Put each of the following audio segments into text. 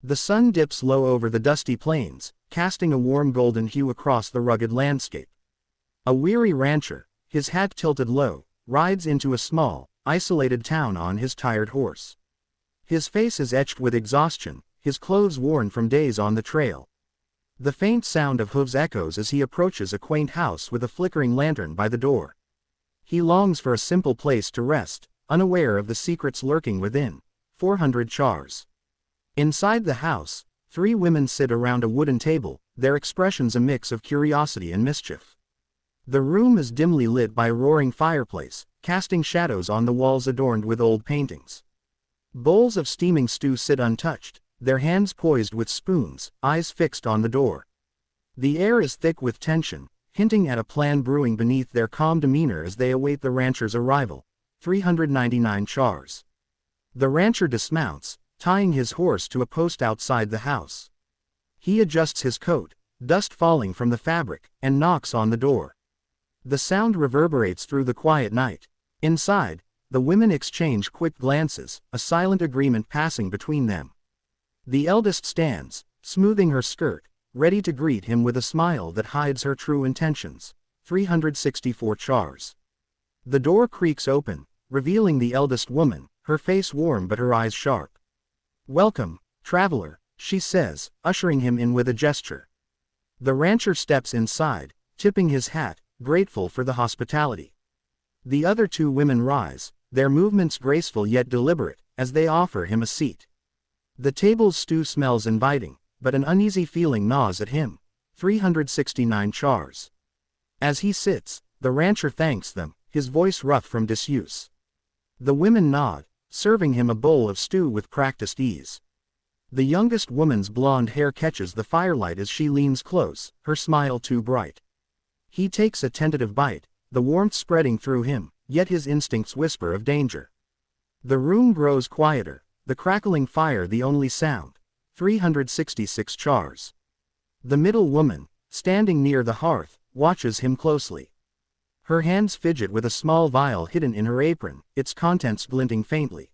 The sun dips low over the dusty plains, casting a warm golden hue across the rugged landscape. A weary rancher, his hat tilted low, rides into a small, isolated town on his tired horse. His face is etched with exhaustion, his clothes worn from days on the trail. The faint sound of hooves echoes as he approaches a quaint house with a flickering lantern by the door. He longs for a simple place to rest, unaware of the secrets lurking within. 400 chars. Inside the house, 3 women sit around a wooden table, their expressions a mix of curiosity and mischief. The room is dimly lit by a roaring fireplace, casting shadows on the walls adorned with old paintings. Bowls of steaming stew sit untouched, their hands poised with spoons, eyes fixed on the door. The air is thick with tension, hinting at a plan brewing beneath their calm demeanor as they await the rancher's arrival. 399 chars. The rancher dismounts, tying his horse to a post outside the house. He adjusts his coat, dust falling from the fabric, and knocks on the door. The sound reverberates through the quiet night. Inside, the women exchange quick glances, a silent agreement passing between them. The eldest stands, smoothing her skirt, ready to greet him with a smile that hides her true intentions. 364 chars. The door creaks open, revealing the eldest woman, her face warm but her eyes sharp. "Welcome, traveler," she says, ushering him in with a gesture. The rancher steps inside, tipping his hat, grateful for the hospitality. The other 2 women rise, their movements graceful yet deliberate, as they offer him a seat. The table's stew smells inviting, but an uneasy feeling gnaws at him. 369 chars. As he sits, the rancher thanks them, his voice rough from disuse. The women nod, serving him a bowl of stew with practiced ease. The youngest woman's blonde hair catches the firelight as she leans close, her smile too bright. He takes a tentative bite, the warmth spreading through him, yet his instincts whisper of danger. The room grows quieter, the crackling fire the only sound. 366 chars. The middle woman, standing near the hearth, watches him closely. Her hands fidget with a small vial hidden in her apron, its contents glinting faintly.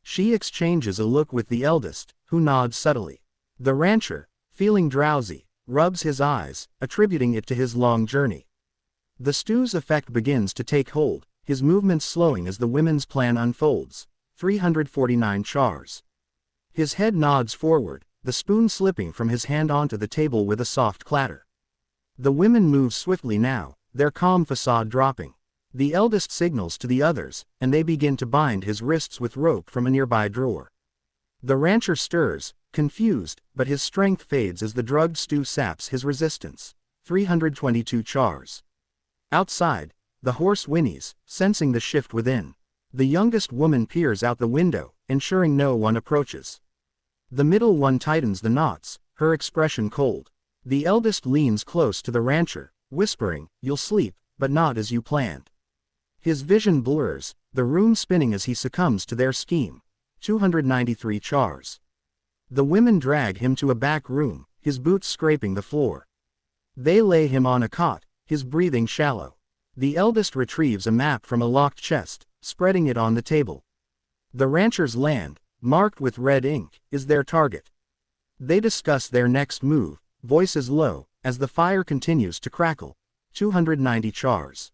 She exchanges a look with the eldest, who nods subtly. The rancher, feeling drowsy, rubs his eyes, attributing it to his long journey. The stew's effect begins to take hold, his movements slowing as the women's plan unfolds. 349 chars. His head nods forward, the spoon slipping from his hand onto the table with a soft clatter. The women move swiftly now, their calm facade dropping. The eldest signals to the others, and they begin to bind his wrists with rope from a nearby drawer. The rancher stirs, confused, but his strength fades as the drugged stew saps his resistance. 322 chars. Outside, the horse whinnies, sensing the shift within. The youngest woman peers out the window, ensuring no one approaches. The middle one tightens the knots, her expression cold. The eldest leans close to the rancher, whispering, "You'll sleep, but not as you planned." His vision blurs, the room spinning as he succumbs to their scheme. 293 chars. The women drag him to a back room, his boots scraping the floor. They lay him on a cot, his breathing shallow. The eldest retrieves a map from a locked chest, spreading it on the table. The rancher's land, marked with red ink, is their target. They discuss their next move, voices low, as the fire continues to crackle. 290 chars.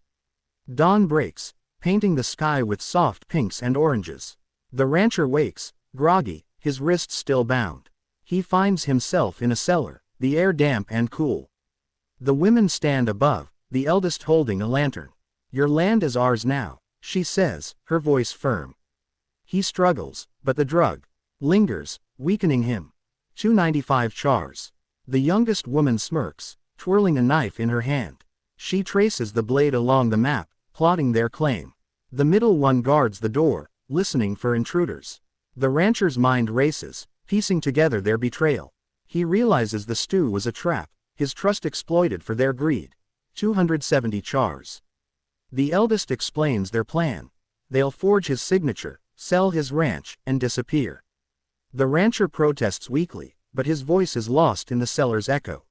Dawn breaks, painting the sky with soft pinks and oranges. The rancher wakes, groggy, his wrists still bound. He finds himself in a cellar, the air damp and cool. The women stand above, the eldest holding a lantern. "Your land is ours now," she says, her voice firm. He struggles, but the drug lingers, weakening him. 295 chars. The youngest woman smirks, twirling a knife in her hand. She traces the blade along the map, plotting their claim. The middle one guards the door, listening for intruders. The rancher's mind races, piecing together their betrayal. He realizes the stew was a trap, his trust exploited for their greed. 270 chars. The eldest explains their plan. They'll forge his signature, sell his ranch, and disappear. The rancher protests weakly, but his voice is lost in the cellar's echo.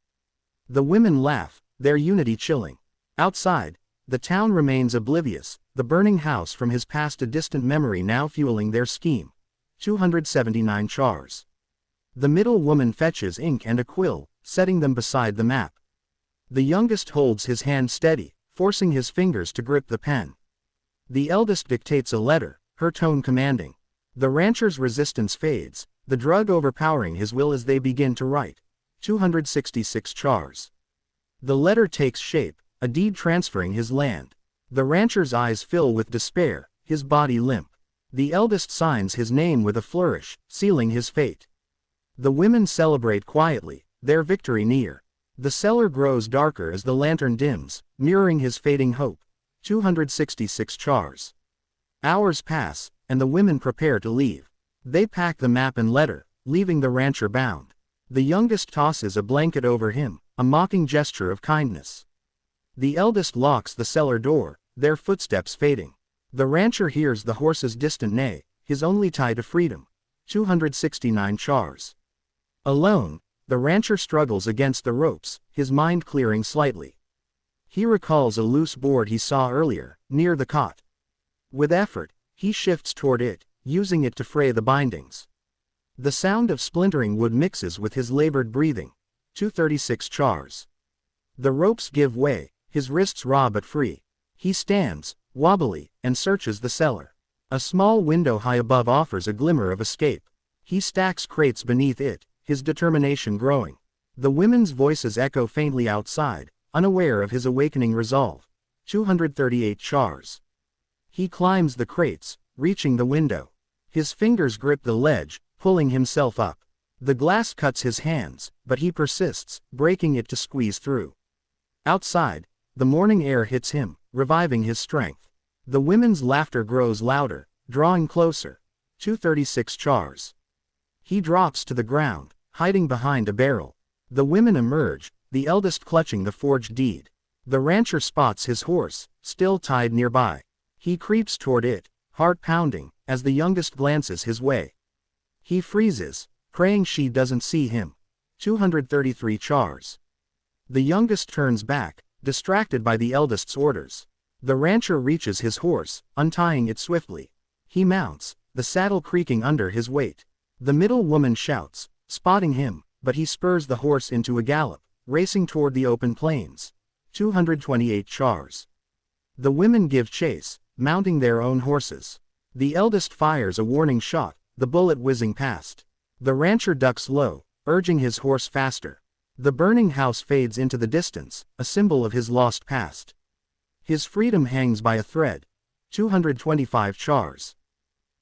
The women laugh, their unity chilling. Outside, the town remains oblivious, the burning house from his past a distant memory now fueling their scheme. 279 chars. The middle woman fetches ink and a quill, setting them beside the map. The youngest holds his hand steady, forcing his fingers to grip the pen. The eldest dictates a letter, her tone commanding. The rancher's resistance fades, the drug overpowering his will as they begin to write. 266 chars. The letter takes shape, a deed transferring his land. The rancher's eyes fill with despair, his body limp. The eldest signs his name with a flourish, sealing his fate. The women celebrate quietly, their victory near. The cellar grows darker as the lantern dims, mirroring his fading hope. 266 chars. Hours pass, and the women prepare to leave. They pack the map and letter, leaving the rancher bound. The youngest tosses a blanket over him, a mocking gesture of kindness. The eldest locks the cellar door, their footsteps fading. The rancher hears the horse's distant neigh, his only tie to freedom. 269 chars. Alone, the rancher struggles against the ropes, his mind clearing slightly. He recalls a loose board he saw earlier, near the cot. With effort, he shifts toward it, using it to fray the bindings. The sound of splintering wood mixes with his labored breathing. 236 chars. The ropes give way, his wrists raw but free. He stands, wobbly, and searches the cellar. A small window high above offers a glimmer of escape. He stacks crates beneath it, his determination growing. The women's voices echo faintly outside, unaware of his awakening resolve. 238 chars. He climbs the crates, reaching the window. His fingers grip the ledge, pulling himself up. The glass cuts his hands, but he persists, breaking it to squeeze through. Outside, the morning air hits him, reviving his strength. The women's laughter grows louder, drawing closer. 236 chars. He drops to the ground, hiding behind a barrel. The women emerge, the eldest clutching the forged deed. The rancher spots his horse, still tied nearby. He creeps toward it, heart pounding, as the youngest glances his way. He freezes, praying she doesn't see him. 233 chars. The youngest turns back, distracted by the eldest's orders. The rancher reaches his horse, untying it swiftly. He mounts, the saddle creaking under his weight. The middle woman shouts, spotting him, but he spurs the horse into a gallop, racing toward the open plains. 228 chars. The women give chase, mounting their own horses. The eldest fires a warning shot, the bullet whizzing past. The rancher ducks low, urging his horse faster. The burning house fades into the distance, a symbol of his lost past. His freedom hangs by a thread. 225 chars.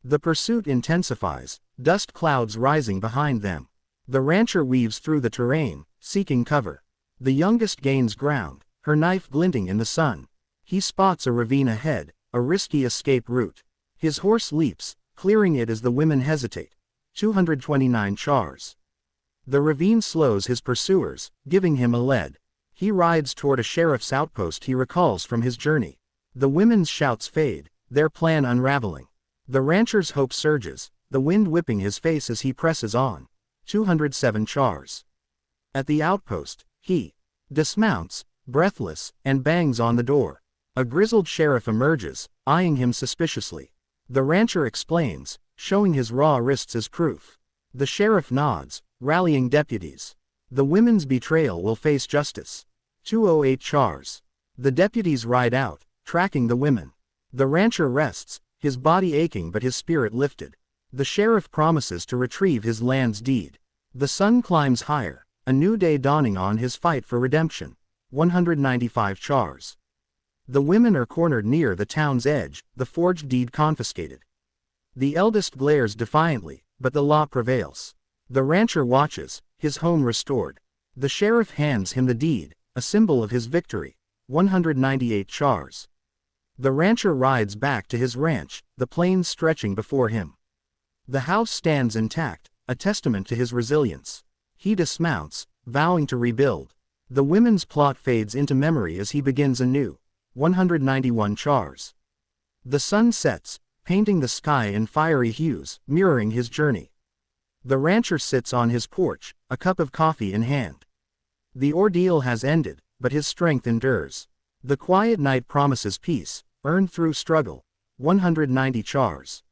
The pursuit intensifies, dust clouds rising behind them. The rancher weaves through the terrain, seeking cover. The youngest gains ground, her knife glinting in the sun. He spots a ravine ahead, a risky escape route. His horse leaps, clearing it as the women hesitate. 229 chars. The ravine slows his pursuers, giving him a lead. He rides toward a sheriff's outpost he recalls from his journey. The women's shouts fade, their plan unraveling. The rancher's hope surges, the wind whipping his face as he presses on. 207 chars. At the outpost, he dismounts, breathless, and bangs on the door. A grizzled sheriff emerges, eyeing him suspiciously. The rancher explains, showing his raw wrists as proof. The sheriff nods, rallying deputies. The women's betrayal will face justice. 208 chars. The deputies ride out, tracking the women. The rancher rests, his body aching but his spirit lifted. The sheriff promises to retrieve his land's deed. The sun climbs higher, a new day dawning on his fight for redemption. 195 chars. The women are cornered near the town's edge, the forged deed confiscated. The eldest glares defiantly, but the law prevails. The rancher watches, his home restored. The sheriff hands him the deed, a symbol of his victory. 198 chars. The rancher rides back to his ranch, the plains stretching before him. The house stands intact, a testament to his resilience. He dismounts, vowing to rebuild. The women's plot fades into memory as he begins anew. 191 chars. The sun sets, painting the sky in fiery hues, mirroring his journey. The rancher sits on his porch, a cup of coffee in hand. The ordeal has ended, but his strength endures. The quiet night promises peace, earned through struggle. 190 chars.